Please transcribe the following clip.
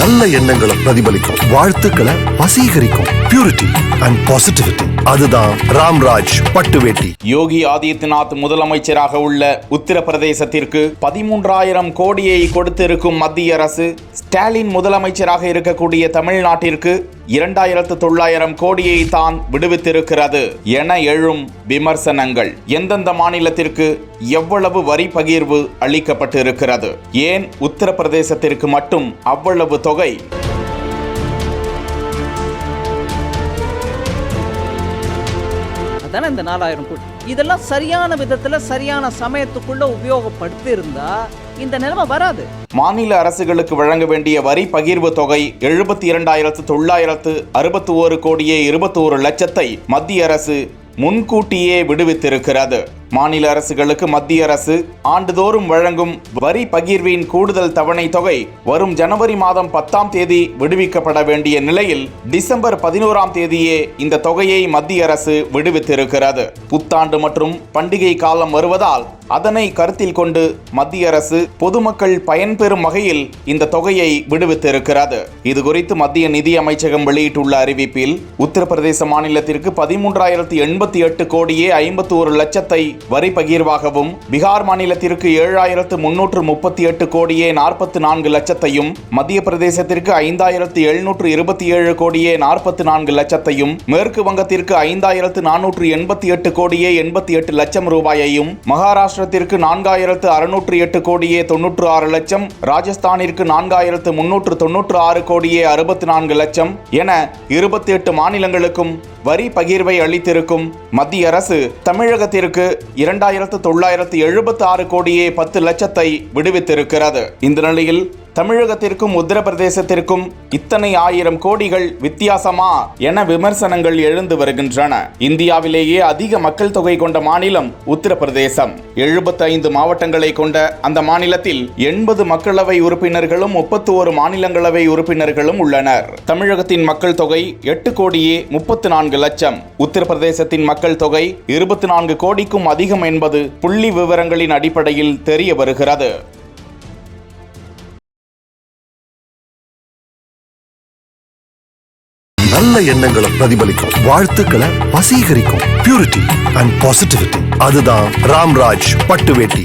நல்ல எண்ணங்களை பிரதிபலிக்கும், வாழ்த்துக்களை வசீகரிக்கும். பியூரிட்டி அண்ட் பாசிட்டிவிட்டி, அதுதான் ராம்ராஜ் பட்டு வேட்டி. யோகி ஆதித்யநாத் முதலமைச்சராக உள்ள உத்தரப்பிரதேசத்திற்கு 13,000 கோடியை கொடுத்திருக்கும் மத்திய அரசு, ஸ்டாலின் முதலமைச்சராக இருக்கக்கூடிய தமிழ்நாட்டிற்கு 2,900 கோடியை தான் விடுவித்திருக்கிறது என எழும் விமர்சனங்கள். எந்தெந்த மாநிலத்திற்கு எவ்வளவு வரி பகிர்வு அளிக்கப்பட்டிருக்கிறது, ஏன் உத்தரப்பிரதேசத்திற்கு மட்டும் அவ்வளவு தொகை? அதானே இந்த 4,000 கோடி. இதெல்லாம் சரியான விதத்துல சரியான சமயத்துக்குள்ள உபயோகப்படுத்தி இருந்தா இந்த நிலைமை வராது. மாநில அரசுகளுக்கு வழங்க வேண்டிய வரி பகிர்வு தொகை 72,961 கோடியே 21 லட்சத்தை மத்திய அரசு முன்கூட்டியே விடுவித்திருக்கிறது. மாநில அரசுகளுக்கு மத்திய அரசு ஆண்டுதோறும் வழங்கும் வரி பகிர்வின் கூடுதல் தவணை தொகை வரும் ஜனவரி மாதம் 10ஆம் தேதி விடுவிக்கப்பட வேண்டிய நிலையில் டிசம்பர் 11ஆம் தேதியே இந்த தொகையை மத்திய அரசு விடுவித்திருக்கிறது. புத்தாண்டு மற்றும் பண்டிகை காலம் வருவதால் அதனை கருத்தில் கொண்டு மத்திய அரசு பொதுமக்கள் பயன்பெறும் வகையில் இந்த தொகையை விடுவித்திருக்கிறது. இதுகுறித்து மத்திய நிதி அமைச்சகம் வெளியிட்டுள்ள அறிவிப்பில், உத்தரப்பிரதேச மாநிலத்திற்கு 13,088 கோடியே 51 லட்சத்தை வரி பகிர்வாகவும், பீகார் மாநிலத்திற்கு 7,338 கோடியே 44 லட்சத்தையும், மத்திய பிரதேசத்திற்கு 5,727 கோடியே 44 லட்சத்தையும், மேற்கு வங்கத்திற்கு 5,488 கோடியே 88 லட்சம் ரூபாயையும், மகாராஷ்டிரத்திற்கு 4,608 கோடியே 96 லட்சம், ராஜஸ்தானிற்கு 4,396 கோடியே 64 லட்சம் என 28 மாநிலங்களுக்கும் வரி பகிர்வை அளித்திருக்கும் மத்திய அரசு தமிழகத்திற்கு 2,976 கோடியே 10 லட்சத்தை விடுவித்திருக்கிறது. இந்த நிலையில் தமிழகத்திற்கும் உத்தரப்பிரதேசத்திற்கும் இத்தனை 1000 கோடிகள் வித்தியாசமா என விமர்சனங்கள் எழுந்து வருகின்றன. இந்தியாவிலேயே அதிக மக்கள் தொகை கொண்ட மாநிலம் உத்தரப்பிரதேசம். 75 மாவட்டங்களை கொண்ட அந்த மாநிலத்தில் 80 மக்களவை உறுப்பினர்களும் 31 மாநிலங்களவை உறுப்பினர்களும் உள்ளனர். தமிழகத்தின் மக்கள் தொகை 8 கோடியே 34 லட்சம். உத்தரப்பிரதேசத்தின் மக்கள் தொகை 24 கோடிக்கும் அதிகம் என்பது புள்ளி விவரங்களின் அடிப்படையில் தெரிய வருகிறது. நல்ல எண்ணங்களை பிரதிபலிக்கும், வாழ்த்துக்களை வசீகரிக்கும். பியூரிட்டி அண்ட் பாசிட்டிவிட்டி, அதுதான் ராம்ராஜ் பட்டு வேட்டி.